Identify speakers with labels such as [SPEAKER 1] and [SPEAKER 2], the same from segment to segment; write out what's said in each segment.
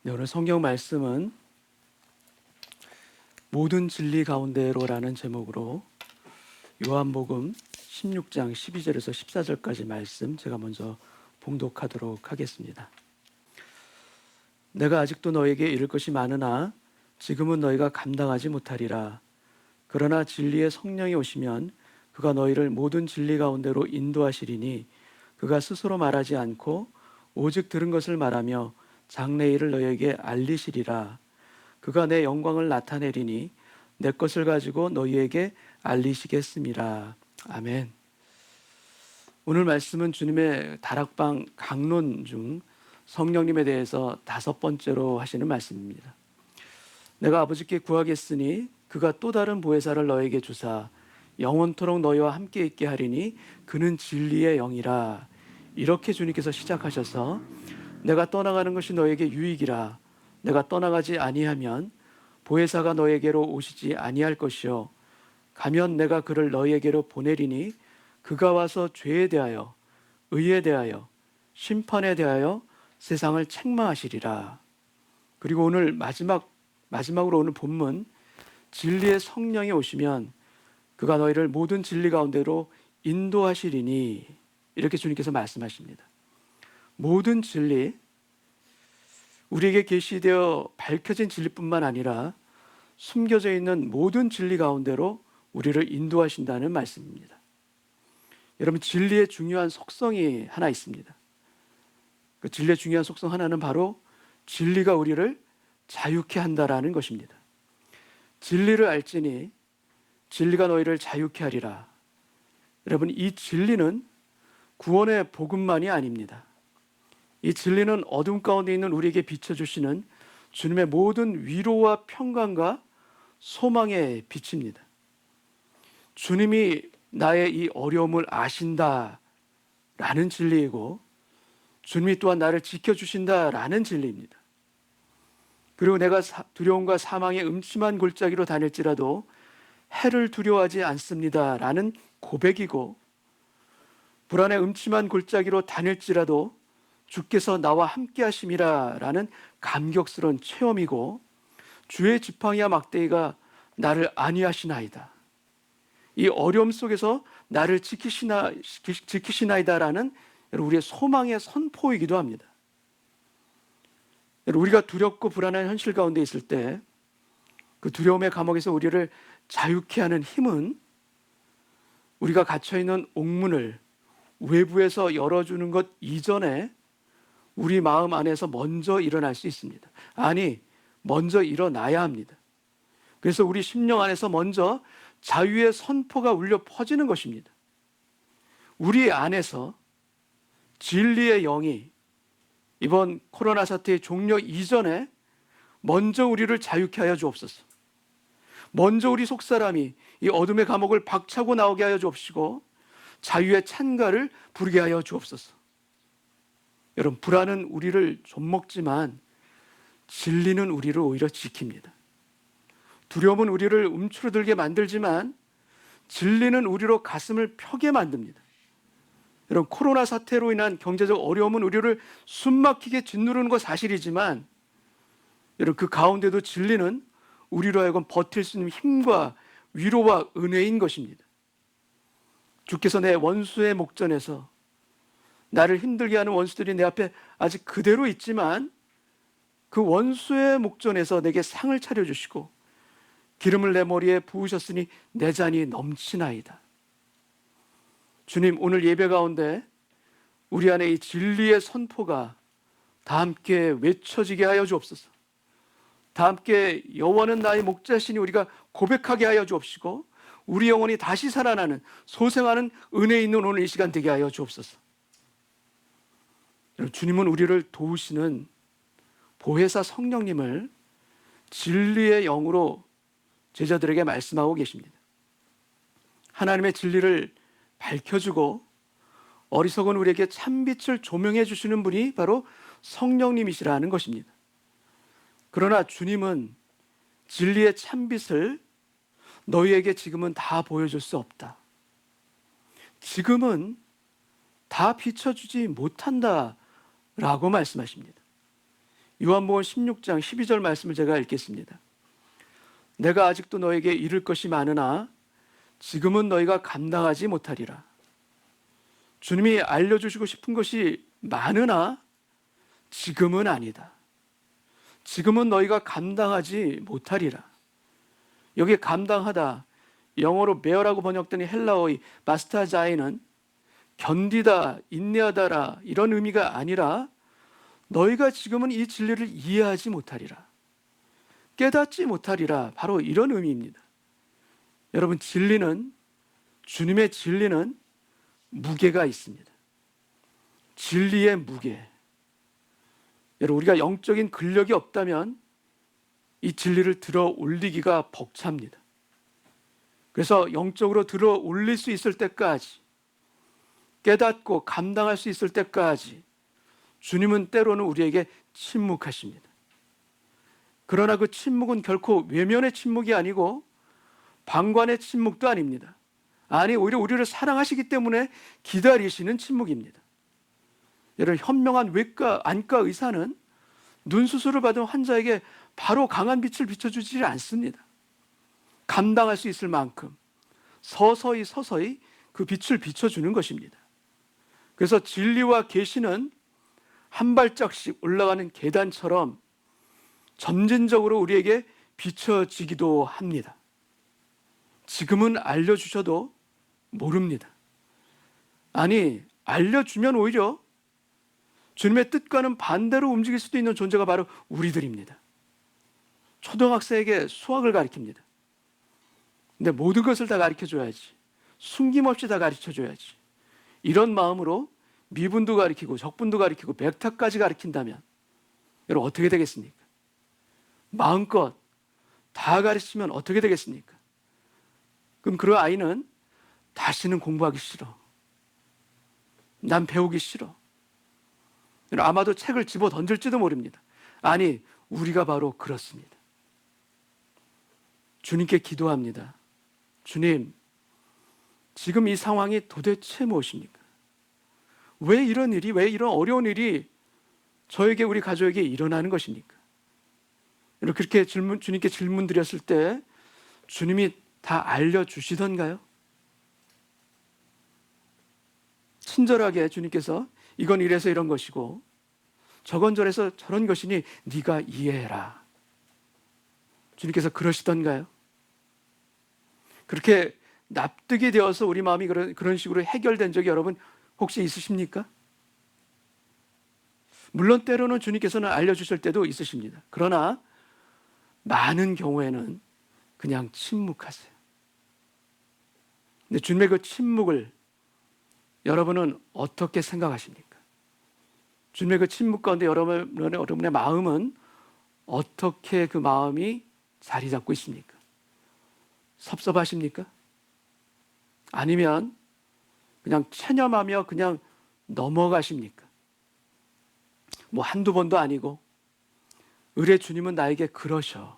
[SPEAKER 1] 네, 오늘 성경 말씀은 모든 진리 가운데로라는 제목으로 요한복음 16장 12절에서 14절까지 말씀 제가 먼저 봉독하도록 하겠습니다. 내가 아직도 너에게 이를 것이 많으나 지금은 너희가 감당하지 못하리라. 그러나 진리의 성령이 오시면 그가 너희를 모든 진리 가운데로 인도하시리니 그가 스스로 말하지 않고 오직 들은 것을 말하며 장래일을 너희에게 알리시리라. 그가 내 영광을 나타내리니 내 것을 가지고 너희에게 알리시겠음이라. 아멘. 오늘 말씀은 주님의 다락방 강론 중 성령님에 대해서 5번째로 하시는 말씀입니다. 내가 아버지께 구하겠으니 그가 또 다른 보혜사를 너에게 주사 영원토록 너희와 함께 있게 하리니 그는 진리의 영이라. 이렇게 주님께서 시작하셔서 내가 떠나가는 것이 너에게 유익이라. 내가 떠나가지 아니하면 보혜사가 너에게로 오시지 아니할 것이요 가면 내가 그를 너희에게로 보내리니 그가 와서 죄에 대하여 의에 대하여 심판에 대하여 세상을 책망하시리라. 그리고 오늘 마지막으로 오늘 본문 진리의 성령이 오시면 그가 너희를 모든 진리 가운데로 인도하시리니 이렇게 주님께서 말씀하십니다. 모든 진리, 우리에게 계시되어 밝혀진 진리뿐만 아니라 숨겨져 있는 모든 진리 가운데로 우리를 인도하신다는 말씀입니다. 여러분, 진리의 중요한 속성이 하나 있습니다. 그 진리의 중요한 속성 하나는 바로 진리가 우리를 자유케 한다라는 것입니다. 진리를 알지니 진리가 너희를 자유케 하리라. 여러분, 이 진리는 구원의 복음만이 아닙니다. 이 진리는 어둠 가운데 있는 우리에게 비춰주시는 주님의 모든 위로와 평강과 소망의 빛입니다. 주님이 나의 이 어려움을 아신다라는 진리이고 주님이 또한 나를 지켜주신다라는 진리입니다. 그리고 내가 두려움과 사망의 음침한 골짜기로 다닐지라도 해를 두려워하지 않습니다라는 고백이고, 불안의 음침한 골짜기로 다닐지라도 주께서 나와 함께 하심이라라는 감격스러운 체험이고, 주의 지팡이와 막대기가 나를 안위하시나이다, 이 어려움 속에서 나를 지키시나이다라는 우리의 소망의 선포이기도 합니다. 우리가 두렵고 불안한 현실 가운데 있을 때 그 두려움의 감옥에서 우리를 자유케 하는 힘은 우리가 갇혀있는 옥문을 외부에서 열어주는 것 이전에 우리 마음 안에서 먼저 일어날 수 있습니다. 아니, 먼저 일어나야 합니다. 그래서 우리 심령 안에서 먼저 자유의 선포가 울려 퍼지는 것입니다. 우리 안에서 진리의 영이 이번 코로나 사태의 종료 이전에 먼저 우리를 자유케 하여 주옵소서. 먼저 우리 속사람이 이 어둠의 감옥을 박차고 나오게 하여 주옵시고 자유의 찬가를 부르게 하여 주옵소서. 여러분, 불안은 우리를 좀먹지만 진리는 우리를 오히려 지킵니다. 두려움은 우리를 움츠러들게 만들지만 진리는 우리로 가슴을 펴게 만듭니다. 여러분, 코로나 사태로 인한 경제적 어려움은 우리를 숨막히게 짓누르는 것 사실이지만 여러분, 그 가운데도 진리는 우리로 하여금 버틸 수 있는 힘과 위로와 은혜인 것입니다. 주께서 내 원수의 목전에서 나를 힘들게 하는 원수들이 내 앞에 아직 그대로 있지만 그 원수의 목전에서 내게 상을 차려주시고 기름을 내 머리에 부으셨으니 내 잔이 넘치나이다. 주님, 오늘 예배 가운데 우리 안에 이 진리의 선포가 다 함께 외쳐지게 하여 주옵소서. 다 함께 여호와는 나의 목자시니 우리가 고백하게 하여 주옵시고 우리 영혼이 다시 살아나는 소생하는 은혜 있는 오늘 이 시간 되게 하여 주옵소서. 주님은 우리를 도우시는 보혜사 성령님을 진리의 영으로 제자들에게 말씀하고 계십니다. 하나님의 진리를 밝혀주고 어리석은 우리에게 참빛을 조명해 주시는 분이 바로 성령님이시라는 것입니다. 그러나 주님은 진리의 참빛을 너희에게 지금은 다 보여줄 수 없다. 지금은 다 비춰주지 못한다라고 말씀하십니다. 요한복음 16장 12절 말씀을 제가 읽겠습니다. 내가 아직도 너에게 이를 것이 많으나 지금은 너희가 감당하지 못하리라. 주님이 알려주시고 싶은 것이 많으나 지금은 아니다. 지금은 너희가 감당하지 못하리라. 여기 감당하다, 영어로 bear라고 번역된 헬라어의 마스타자이는 견디다, 인내하다라 이런 의미가 아니라 너희가 지금은 이 진리를 이해하지 못하리라, 깨닫지 못하리라, 바로 이런 의미입니다. 여러분, 주님의 진리는 무게가 있습니다. 진리의 무게. 여러분, 우리가 영적인 근력이 없다면 이 진리를 들어 올리기가 벅찹니다. 그래서 영적으로 들어 올릴 수 있을 때까지, 깨닫고 감당할 수 있을 때까지 주님은 때로는 우리에게 침묵하십니다. 그러나 그 침묵은 결코 외면의 침묵이 아니고 방관의 침묵도 아닙니다. 아니, 오히려 우리를 사랑하시기 때문에 기다리시는 침묵입니다. 여러분, 현명한 안과 의사는 눈 수술을 받은 환자에게 바로 강한 빛을 비춰주지 않습니다. 감당할 수 있을 만큼 서서히 그 빛을 비춰주는 것입니다. 그래서 진리와 계시는 한 발짝씩 올라가는 계단처럼 점진적으로 우리에게 비춰지기도 합니다. 지금은 알려주셔도 모릅니다. 아니, 알려주면 오히려 주님의 뜻과는 반대로 움직일 수도 있는 존재가 바로 우리들입니다. 초등학생에게 수학을 가르칩니다. 근데 모든 것을 다 가르쳐줘야지, 숨김없이 다 가르쳐줘야지, 이런 마음으로 미분도 가르치고 적분도 가르치고 벡터까지 가르친다면 여러분 어떻게 되겠습니까? 마음껏 다 가르치면 어떻게 되겠습니까? 그럼 그 아이는 다시는 공부하기 싫어, 난 배우기 싫어, 아마도 책을 집어 던질지도 모릅니다. 아니, 우리가 바로 그렇습니다. 주님께 기도합니다. 주님, 지금 이 상황이 도대체 무엇입니까? 왜 이런 어려운 일이 저에게, 우리 가족에게 일어나는 것입니까? 그렇게 주님께 질문 드렸을 때 주님이 다 알려주시던가요? 친절하게 주님께서 이건 이래서 이런 것이고 저건 저래서 저런 것이니 네가 이해해라, 주님께서 그러시던가요? 그렇게 납득이 되어서 우리 마음이 그런 식으로 해결된 적이 여러분 혹시 있으십니까? 물론 때로는 주님께서는 알려주실 때도 있으십니다. 그러나 많은 경우에는 그냥 침묵하세요. 근데 주님의 그 침묵을 여러분은 어떻게 생각하십니까? 주님의 그 침묵 가운데 여러분의 마음은 어떻게 그 마음이 자리 잡고 있습니까? 섭섭하십니까? 아니면 그냥 체념하며 그냥 넘어가십니까? 뭐 한두 번도 아니고, 의뢰 주님은 나에게 그러셔,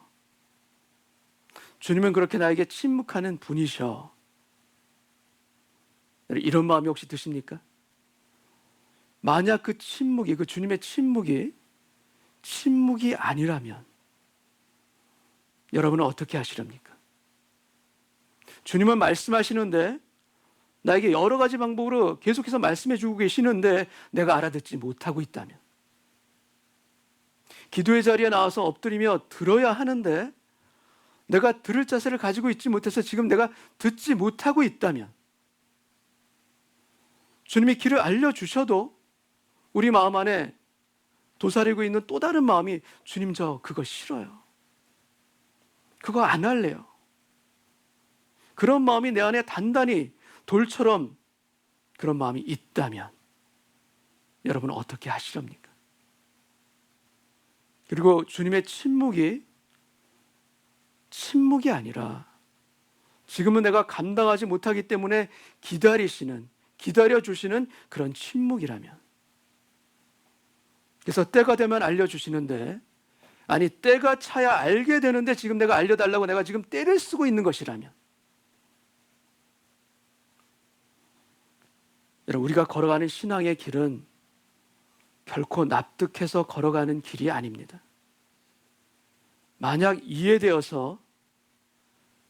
[SPEAKER 1] 주님은 그렇게 나에게 침묵하는 분이셔, 이런 마음이 혹시 드십니까? 만약 그 주님의 침묵이 아니라면 여러분은 어떻게 하시렵니까? 주님은 말씀하시는데, 나에게 여러 가지 방법으로 계속해서 말씀해 주고 계시는데 내가 알아듣지 못하고 있다면, 기도의 자리에 나와서 엎드리며 들어야 하는데 내가 들을 자세를 가지고 있지 못해서 지금 내가 듣지 못하고 있다면, 주님이 길을 알려주셔도 우리 마음 안에 도사리고 있는 또 다른 마음이 주님, 저 그거 싫어요, 그거 안 할래요, 그런 마음이 내 안에 단단히 돌처럼 그런 마음이 있다면 여러분은 어떻게 하시렵니까? 그리고 주님의 침묵이 아니라 지금은 내가 감당하지 못하기 때문에 기다려주시는 그런 침묵이라면, 그래서 때가 되면 알려주시는데, 아니 때가 차야 알게 되는데 지금 내가 알려달라고 내가 지금 때를 쓰고 있는 것이라면, 여러분, 우리가 걸어가는 신앙의 길은 결코 납득해서 걸어가는 길이 아닙니다. 만약 이해되어서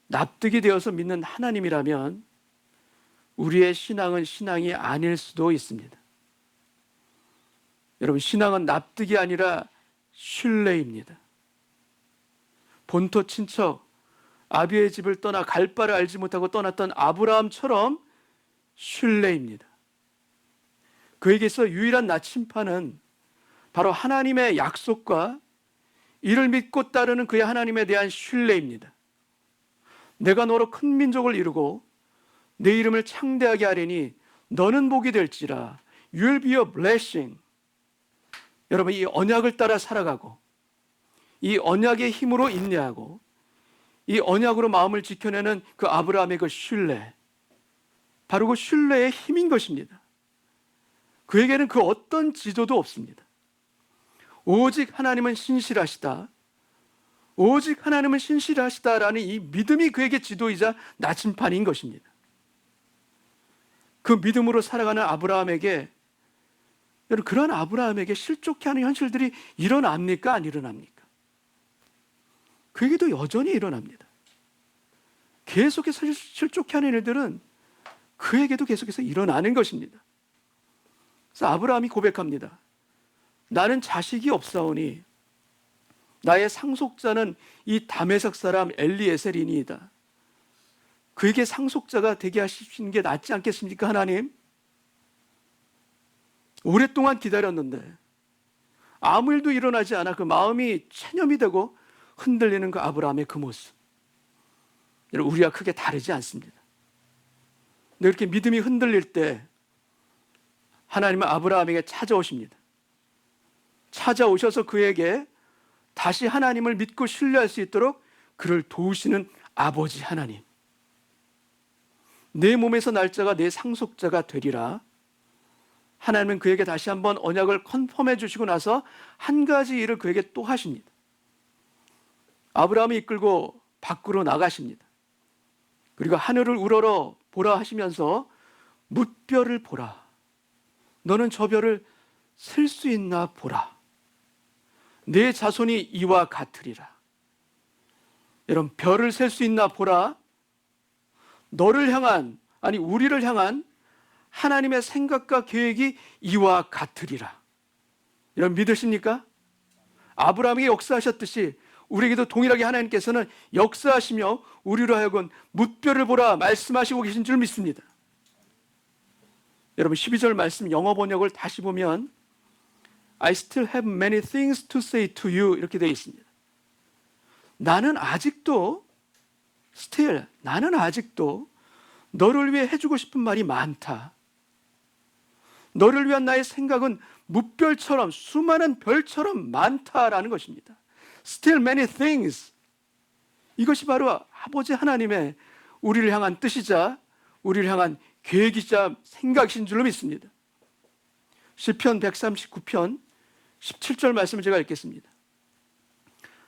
[SPEAKER 1] 납득이 되어서 믿는 하나님이라면 우리의 신앙은 신앙이 아닐 수도 있습니다. 여러분, 신앙은 납득이 아니라 신뢰입니다. 본토 친척 아비의 집을 떠나 갈 바를 알지 못하고 떠났던 아브라함처럼 신뢰입니다. 그에게서 유일한 나침판은 바로 하나님의 약속과 이를 믿고 따르는 그의 하나님에 대한 신뢰입니다. 내가 너로 큰 민족을 이루고 내 이름을 창대하게 하리니 너는 복이 될지라. You'll be a blessing. 여러분, 이 언약을 따라 살아가고 이 언약의 힘으로 인내하고 이 언약으로 마음을 지켜내는 그 아브라함의 그 신뢰, 바로 그 신뢰의 힘인 것입니다. 그에게는 그 어떤 지도도 없습니다. 오직 하나님은 신실하시다, 오직 하나님은 신실하시다라는 이 믿음이 그에게 지도이자 나침판인 것입니다. 그 믿음으로 살아가는 아브라함에게, 여러분, 그런 아브라함에게 실족해 하는 현실들이 일어납니까? 안 일어납니까? 그에게도 여전히 일어납니다. 계속해서 실족해 하는 일들은 그에게도 계속해서 일어나는 것입니다. 그래서 아브라함이 고백합니다. 나는 자식이 없사오니 나의 상속자는 이 다메섹 사람 엘리에셀이니이다. 그에게 상속자가 되게 하시는 게 낫지 않겠습니까, 하나님? 오랫동안 기다렸는데 아무 일도 일어나지 않아 그 마음이 체념이 되고 흔들리는 그 아브라함의 그 모습, 우리와 크게 다르지 않습니다. 근데 이렇게 믿음이 흔들릴 때 하나님은 아브라함에게 찾아오십니다. 찾아오셔서 그에게 다시 하나님을 믿고 신뢰할 수 있도록 그를 도우시는 아버지 하나님. 내 몸에서 날짜가 내 상속자가 되리라. 하나님은 그에게 다시 한번 언약을 컨펌해 주시고 나서 한 가지 일을 그에게 또 하십니다. 아브라함을 이끌고 밖으로 나가십니다. 그리고 하늘을 우러러 보라 하시면서 뭇별을 보라. 너는 저 별을 셀 수 있나 보라. 내 자손이 이와 같으리라. 여러분, 별을 셀 수 있나 보라. 너를 향한, 아니 우리를 향한 하나님의 생각과 계획이 이와 같으리라. 여러분, 믿으십니까? 아브라함에게 역사하셨듯이 우리에게도 동일하게 하나님께서는 역사하시며 우리로 하여금 뭇별을 보라 말씀하시고 계신 줄 믿습니다. 여러분, 12절 말씀 영어 번역을 다시 보면 I still have many things to say to you 이렇게 되어 있습니다. 나는 아직도 너를 위해 해주고 싶은 말이 많다. 너를 위한 나의 생각은 뭇별처럼, 수많은 별처럼 많다라는 것입니다. Still many things. 이것이 바로 아버지 하나님의 우리를 향한 뜻이자 우리를 향한 계획이자 생각이신 줄로 믿습니다. 시편 139편 17절 말씀을 제가 읽겠습니다.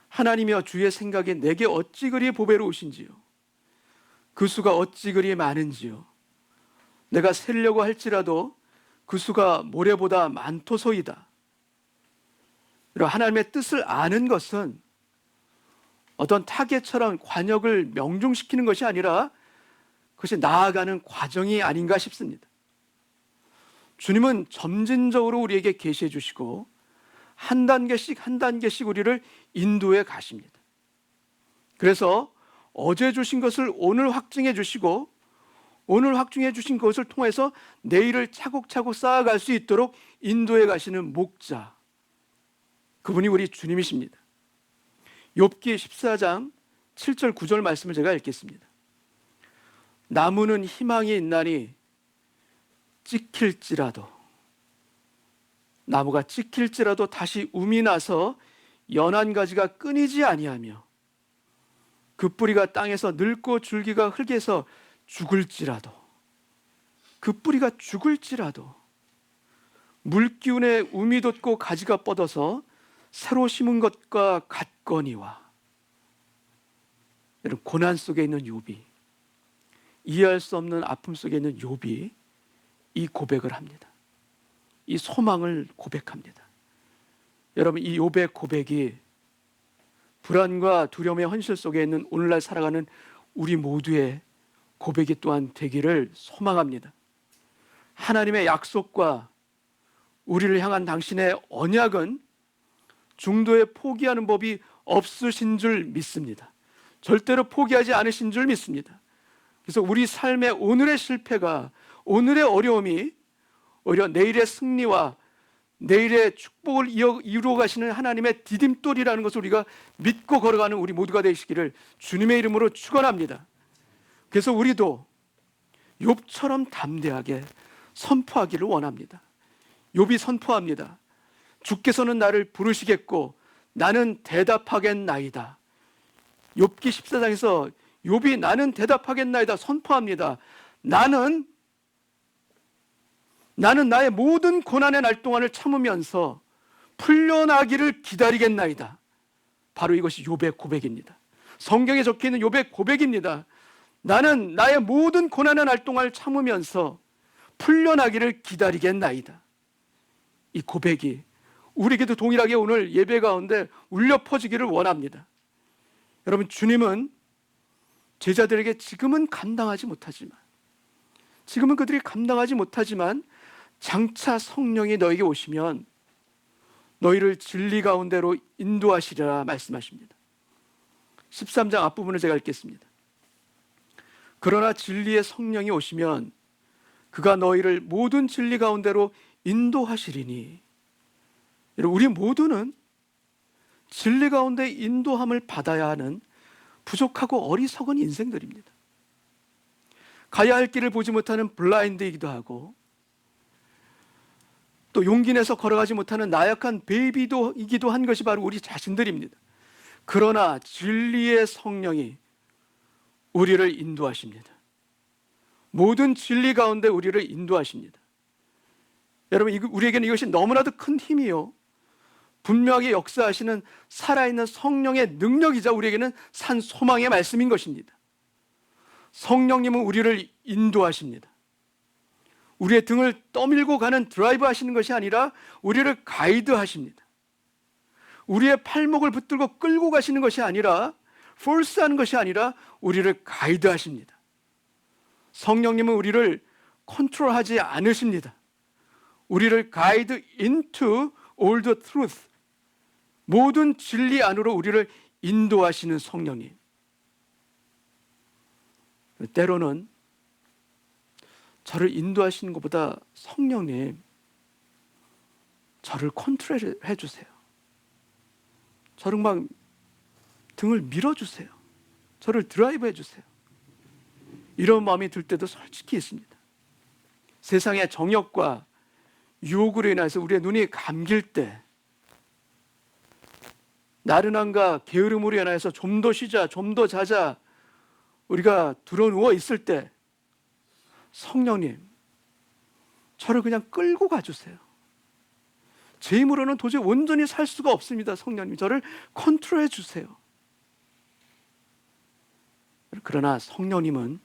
[SPEAKER 1] 하나님이여, 주의 생각이 내게 어찌 그리 보배로우신지요. 그 수가 어찌 그리 많은지요. 내가 세려고 할지라도 그 수가 모래보다 많도소이다. 하나님의 뜻을 아는 것은 어떤 타겟처럼 관역을 명중시키는 것이 아니라 그것이 나아가는 과정이 아닌가 싶습니다. 주님은 점진적으로 우리에게 계시해 주시고 한 단계씩 한 단계씩 우리를 인도해 가십니다. 그래서 어제 주신 것을 오늘 확증해 주시고 오늘 확증해 주신 것을 통해서 내일을 차곡차곡 쌓아갈 수 있도록 인도해 가시는 목자, 그분이 우리 주님이십니다. 욥기 14장 7절 9절 말씀을 제가 읽겠습니다. 나무는 희망이 있나니 찍힐지라도, 나무가 찍힐지라도 다시 움이 나서 연한 가지가 끊이지 아니하며 그 뿌리가 땅에서 늙고 줄기가 흙에서 죽을지라도, 그 뿌리가 죽을지라도 물기운에 움이 돋고 가지가 뻗어서 새로 심은 것과 같거니와. 여러분, 고난 속에 있는 욥이, 이해할 수 없는 아픔 속에 있는 욥이 이 고백을 합니다. 이 소망을 고백합니다. 여러분, 이 욥의 고백이 불안과 두려움의 현실 속에 있는 오늘날 살아가는 우리 모두의 고백이 또한 되기를 소망합니다. 하나님의 약속과 우리를 향한 당신의 언약은 중도에 포기하는 법이 없으신 줄 믿습니다. 절대로 포기하지 않으신 줄 믿습니다. 그래서 우리 삶의 오늘의 실패가, 오늘의 어려움이 오히려 내일의 승리와 내일의 축복을 이루어 가시는 하나님의 디딤돌이라는 것을 우리가 믿고 걸어가는 우리 모두가 되시기를 주님의 이름으로 축원합니다. 그래서 우리도 욥처럼 담대하게 선포하기를 원합니다. 욥이 선포합니다. 주께서는 나를 부르시겠고 나는 대답하겠나이다. 욥기 14장에서 욥이 나는 대답하겠나이다 선포합니다. 나는 나의 모든 고난의 날 동안을 참으면서 풀려나기를 기다리겠나이다. 바로 이것이 욥의 고백입니다. 성경에 적혀있는 욥의 고백입니다. 나는 나의 모든 고난의 날 동안을 참으면서 풀려나기를 기다리겠나이다. 이 고백이 우리에게도 동일하게 오늘 예배 가운데 울려 퍼지기를 원합니다. 여러분, 주님은 제자들에게 지금은 그들이 감당하지 못하지만 장차 성령이 너에게 오시면 너희를 진리 가운데로 인도하시리라 말씀하십니다. 13장 앞부분을 제가 읽겠습니다. 그러나 진리의 성령이 오시면 그가 너희를 모든 진리 가운데로 인도하시리니. 우리 모두는 진리 가운데 인도함을 받아야 하는 부족하고 어리석은 인생들입니다. 가야 할 길을 보지 못하는 블라인드이기도 하고 또 용기 내서 걸어가지 못하는 나약한 베이비이기도 한 것이 바로 우리 자신들입니다. 그러나 진리의 성령이 우리를 인도하십니다. 모든 진리 가운데 우리를 인도하십니다. 여러분, 우리에게는 이것이 너무나도 큰 힘이요, 분명하게 역사하시는 살아있는 성령의 능력이자 우리에게는 산 소망의 말씀인 것입니다. 성령님은 우리를 인도하십니다. 우리의 등을 떠밀고 가는 드라이브 하시는 것이 아니라 우리를 가이드 하십니다. 우리의 팔목을 붙들고 끌고 가시는 것이 아니라, 포스하는 것이 아니라 우리를 가이드 하십니다. 성령님은 우리를 컨트롤하지 않으십니다. 우리를 가이드 into all the truth, 모든 진리 안으로 우리를 인도하시는 성령님. 때로는 저를 인도하시는 것보다 성령님, 저를 컨트롤해 주세요. 저를 막 등을 밀어주세요. 저를 드라이브해 주세요. 이런 마음이 들 때도 솔직히 있습니다. 세상의 정욕과 유혹으로 인해서 우리의 눈이 감길 때, 나른함과 게으름으로 인해서 좀 더 쉬자, 좀 더 자자 우리가 드러누워 있을 때 성령님, 저를 그냥 끌고 가주세요. 제 힘으로는 도저히 온전히 살 수가 없습니다. 성령님, 저를 컨트롤해 주세요. 그러나 성령님은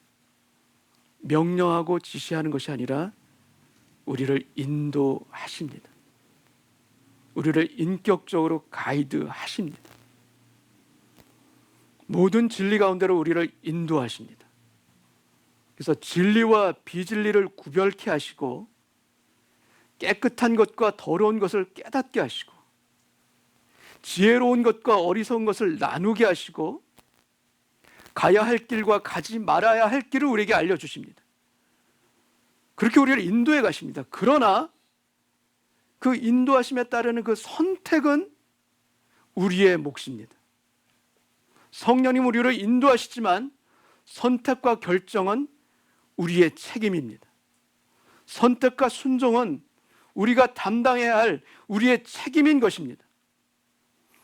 [SPEAKER 1] 명령하고 지시하는 것이 아니라 우리를 인도하십니다. 우리를 인격적으로 가이드하십니다. 모든 진리 가운데로 우리를 인도하십니다. 그래서 진리와 비진리를 구별케 하시고 깨끗한 것과 더러운 것을 깨닫게 하시고 지혜로운 것과 어리석은 것을 나누게 하시고 가야 할 길과 가지 말아야 할 길을 우리에게 알려주십니다. 그렇게 우리를 인도해 가십니다. 그러나 그 인도하심에 따르는 그 선택은 우리의 몫입니다. 성령님 우리를 인도하시지만 선택과 결정은 우리의 책임입니다. 선택과 순종은 우리가 담당해야 할 우리의 책임인 것입니다.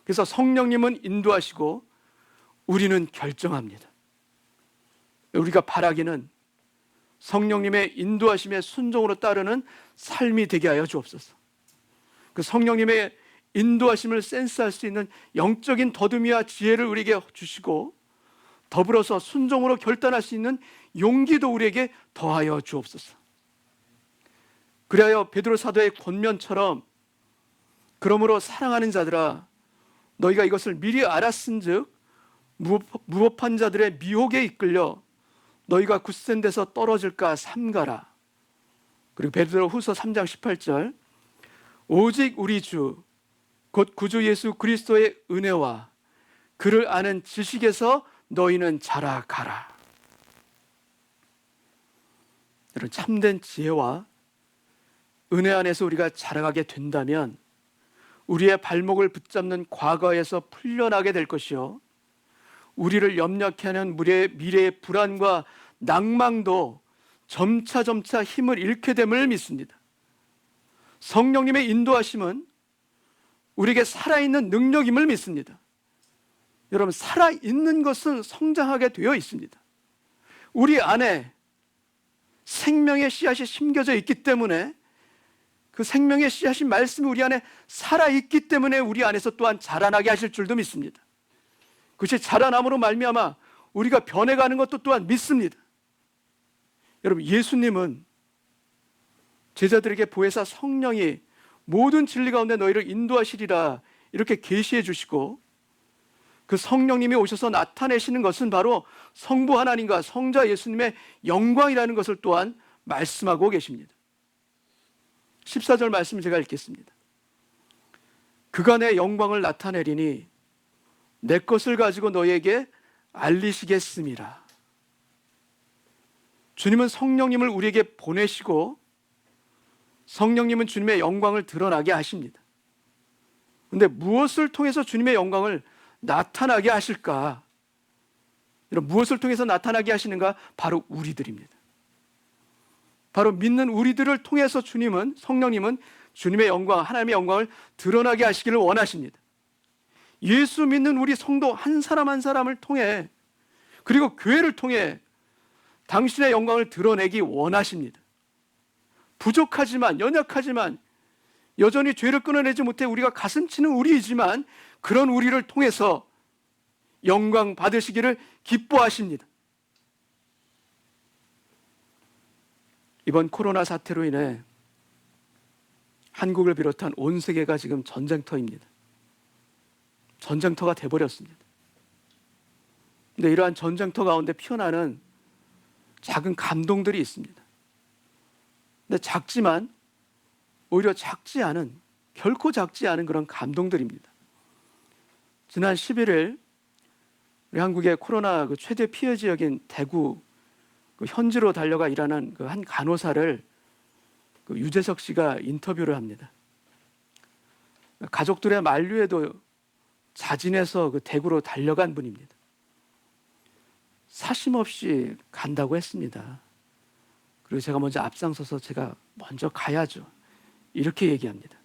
[SPEAKER 1] 그래서 성령님은 인도하시고 우리는 결정합니다. 우리가 바라기는 성령님의 인도하심에 순종으로 따르는 삶이 되게 하여 주옵소서. 그 성령님의 인도하심을 센스할 수 있는 영적인 더듬이와 지혜를 우리에게 주시고 더불어서 순종으로 결단할 수 있는 용기도 우리에게 더하여 주옵소서. 그리하여 베드로 사도의 권면처럼 그러므로 사랑하는 자들아, 너희가 이것을 미리 알았은즉 무법한 자들의 미혹에 이끌려 너희가 굳센 데서 떨어질까 삼가라. 그리고 베드로후서 3장 18절, 오직 우리 주 곧 구주 예수 그리스도의 은혜와 그를 아는 지식에서 너희는 자라가라. 여러분, 참된 지혜와 은혜 안에서 우리가 자라가게 된다면 우리의 발목을 붙잡는 과거에서 풀려나게 될 것이요, 우리를 염려케 하는 미래의 불안과 낭망도 점차 힘을 잃게 됨을 믿습니다. 성령님의 인도하심은 우리에게 살아있는 능력임을 믿습니다. 여러분, 살아있는 것은 성장하게 되어 있습니다. 우리 안에 생명의 씨앗이 심겨져 있기 때문에, 그 생명의 씨앗인 말씀이 우리 안에 살아있기 때문에 우리 안에서 또한 자라나게 하실 줄도 믿습니다. 그것이 자라남으로 말미암아 우리가 변해가는 것도 또한 믿습니다. 여러분, 예수님은 제자들에게 보혜사 성령이 모든 진리 가운데 너희를 인도하시리라 이렇게 계시해 주시고, 그 성령님이 오셔서 나타내시는 것은 바로 성부 하나님과 성자 예수님의 영광이라는 것을 또한 말씀하고 계십니다. 14절 말씀을 제가 읽겠습니다. 그가 내 영광을 나타내리니 내 것을 가지고 너희에게 알리시겠음이라. 주님은 성령님을 우리에게 보내시고 성령님은 주님의 영광을 드러나게 하십니다. 그런데 무엇을 통해서 주님의 영광을 나타나게 하실까? 무엇을 통해서 나타나게 하시는가? 바로 우리들입니다. 바로 믿는 우리들을 통해서 성령님은 주님의 영광, 하나님의 영광을 드러나게 하시기를 원하십니다. 예수 믿는 우리 성도 한 사람 한 사람을 통해, 그리고 교회를 통해 당신의 영광을 드러내기 원하십니다. 부족하지만, 연약하지만, 여전히 죄를 끊어내지 못해 우리가 가슴치는 우리이지만 그런 우리를 통해서 영광 받으시기를 기뻐하십니다. 이번 코로나 사태로 인해 한국을 비롯한 온 세계가 지금 전쟁터입니다. 전쟁터가 돼버렸습니다. 근데 이러한 전쟁터 가운데 피어나는 작은 감동들이 있습니다. 근데 작지만 오히려 결코 작지 않은 그런 감동들입니다. 지난 11일 우리 한국의 코로나 최대 피해 지역인 대구 현지로 달려가 일하는 한 간호사를 유재석 씨가 인터뷰를 합니다. 가족들의 만류에도 자진해서 대구로 달려간 분입니다. 사심 없이 간다고 했습니다. 그리고 제가 먼저 앞장서서 제가 먼저 가야죠, 이렇게 얘기합니다.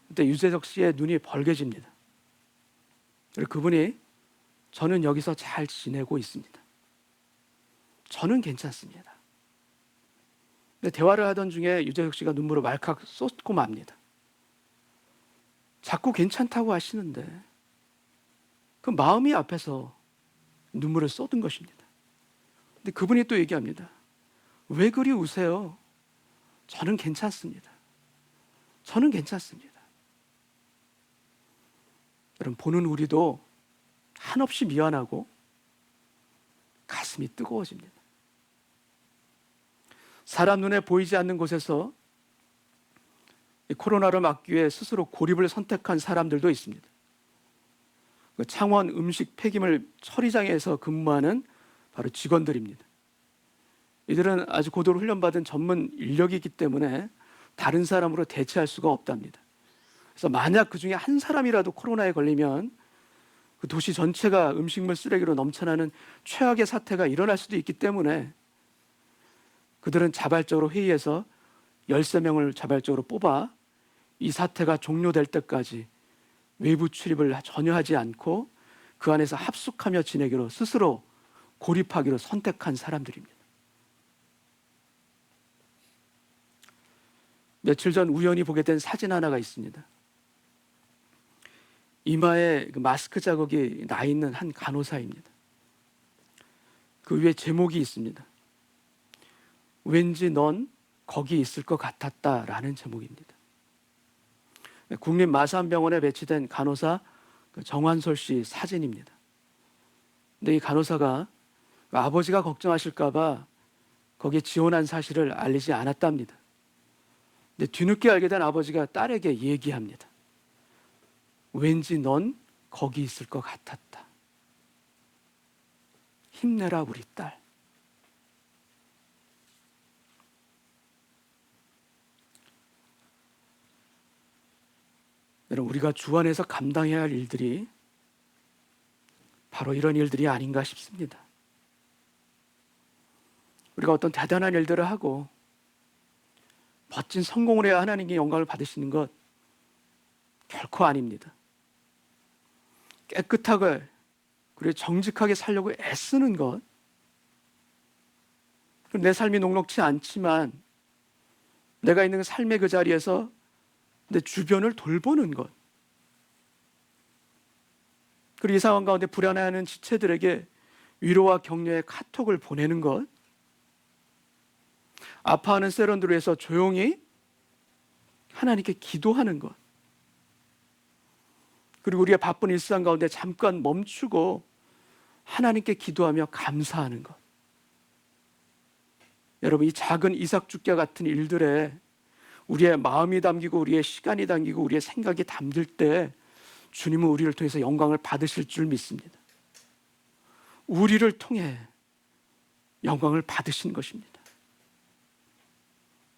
[SPEAKER 1] 그때 유재석 씨의 눈이 벌개집니다. 그리고 그분이 저는 여기서 잘 지내고 있습니다. 저는 괜찮습니다. 근데 대화를 하던 중에 유재석 씨가 눈물을 말칵 쏟고 맙니다. 자꾸 괜찮다고 하시는데 그 마음이 앞에서 눈물을 쏟은 것입니다. 근데 그분이 또 얘기합니다. 왜 그리 우세요? 저는 괜찮습니다. 저는 괜찮습니다. 여러분, 보는 우리도 한없이 미안하고 가슴이 뜨거워집니다. 사람 눈에 보이지 않는 곳에서 이 코로나를 막기 위해 스스로 고립을 선택한 사람들도 있습니다. 창원 음식 폐기물 처리장에서 근무하는 바로 직원들입니다. 이들은 아주 고도로 훈련받은 전문 인력이기 때문에 다른 사람으로 대체할 수가 없답니다. 그래서 만약 그 중에 한 사람이라도 코로나에 걸리면 그 도시 전체가 음식물 쓰레기로 넘쳐나는 최악의 사태가 일어날 수도 있기 때문에 그들은 자발적으로 회의해서 13명을 자발적으로 뽑아 이 사태가 종료될 때까지 외부 출입을 전혀 하지 않고 그 안에서 합숙하며 지내기로 스스로 고립하기로 선택한 사람들입니다. 며칠 전 우연히 보게 된 사진 하나가 있습니다. 이마에 마스크 자국이 나 있는 한 간호사입니다. 그 위에 제목이 있습니다. 왠지 넌 거기 있을 것 같았다라는 제목입니다. 국립마산병원에 배치된 간호사 정환솔 씨 사진입니다. 근데 이 간호사가 아버지가 걱정하실까봐 거기에 지원한 사실을 알리지 않았답니다. 근데 뒤늦게 알게 된 아버지가 딸에게 얘기합니다. 왠지 넌 거기 있을 것 같았다. 힘내라 우리 딸. 여러분, 우리가 주 안에서 감당해야 할 일들이 바로 이런 일들이 아닌가 싶습니다. 우리가 어떤 대단한 일들을 하고 멋진 성공을 해야 하나님께 영광을 받으시는 것 결코 아닙니다. 깨끗하게 그리고 정직하게 살려고 애쓰는 것, 내 삶이 녹록지 않지만 내가 있는 삶의 그 자리에서 내 주변을 돌보는 것, 그리고 이 상황 가운데 불안해하는 지체들에게 위로와 격려의 카톡을 보내는 것, 아파하는 세런들을 위해서 조용히 하나님께 기도하는 것, 그리고 우리의 바쁜 일상 가운데 잠깐 멈추고 하나님께 기도하며 감사하는 것. 여러분, 이 작은 이삭 죽기와 같은 일들에 우리의 마음이 담기고 우리의 시간이 담기고 우리의 생각이 담길 때 주님은 우리를 통해서 영광을 받으실 줄 믿습니다. 우리를 통해 영광을 받으신 것입니다.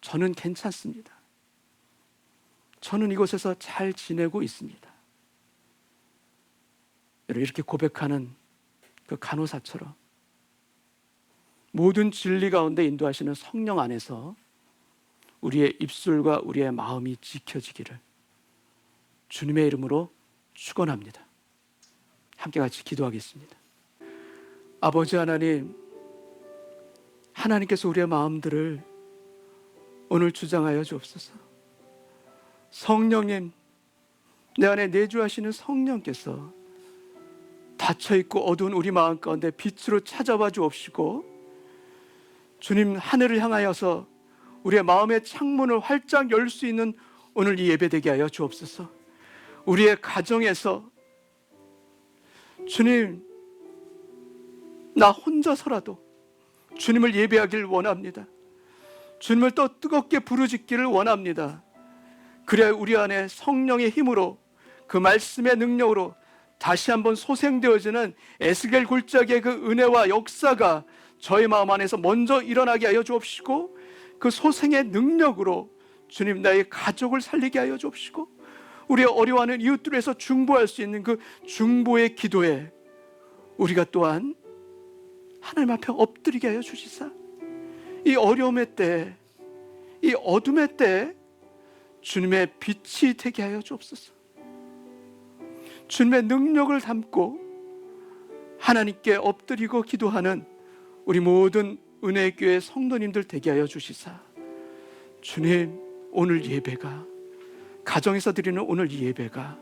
[SPEAKER 1] 저는 괜찮습니다. 저는 이곳에서 잘 지내고 있습니다. 여러분, 이렇게 고백하는 그 간호사처럼 모든 진리 가운데 인도하시는 성령 안에서 우리의 입술과 우리의 마음이 지켜지기를 주님의 이름으로 축원합니다. 함께 같이 기도하겠습니다. 아버지 하나님, 하나님께서 우리의 마음들을 오늘 주장하여 주옵소서. 성령님, 내 안에 내주하시는 성령께서 닫혀있고 어두운 우리 마음 가운데 빛으로 찾아와 주옵시고, 주님 하늘을 향하여서 우리의 마음의 창문을 활짝 열 수 있는 오늘 이 예배 되게 하여 주옵소서. 우리의 가정에서 주님, 나 혼자서라도 주님을 예배하길 원합니다. 주님을 또 뜨겁게 부르짖기를 원합니다. 그래야 우리 안에 성령의 힘으로 그 말씀의 능력으로 다시 한번 소생되어지는 에스겔 굴작의 그 은혜와 역사가 저의 마음 안에서 먼저 일어나게 하여 주옵시고, 그 소생의 능력으로 주님 나의 가족을 살리게 하여 주옵시고, 우리의 어려워하는 이웃들을 위해서 중보할 수 있는 그 중보의 기도에 우리가 또한 하나님 앞에 엎드리게 하여 주시사, 이 어려움의 때, 이 어둠의 때 주님의 빛이 되게 하여 주옵소서. 주님의 능력을 담고 하나님께 엎드리고 기도하는 우리 모든 은혜의 교회 성도님들 되게 하여 주시사, 주님, 오늘 예배가, 가정에서 드리는 오늘 이 예배가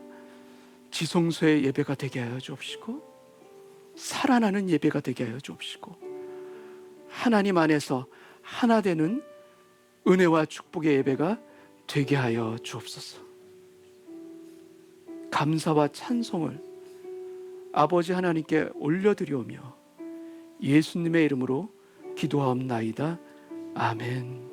[SPEAKER 1] 지성소의 예배가 되게 하여 주옵시고, 살아나는 예배가 되게 하여 주옵시고, 하나님 안에서 하나 되는 은혜와 축복의 예배가 되게 하여 주옵소서. 감사와 찬송을 아버지 하나님께 올려드리오며 예수님의 이름으로 기도하옵나이다. 아멘.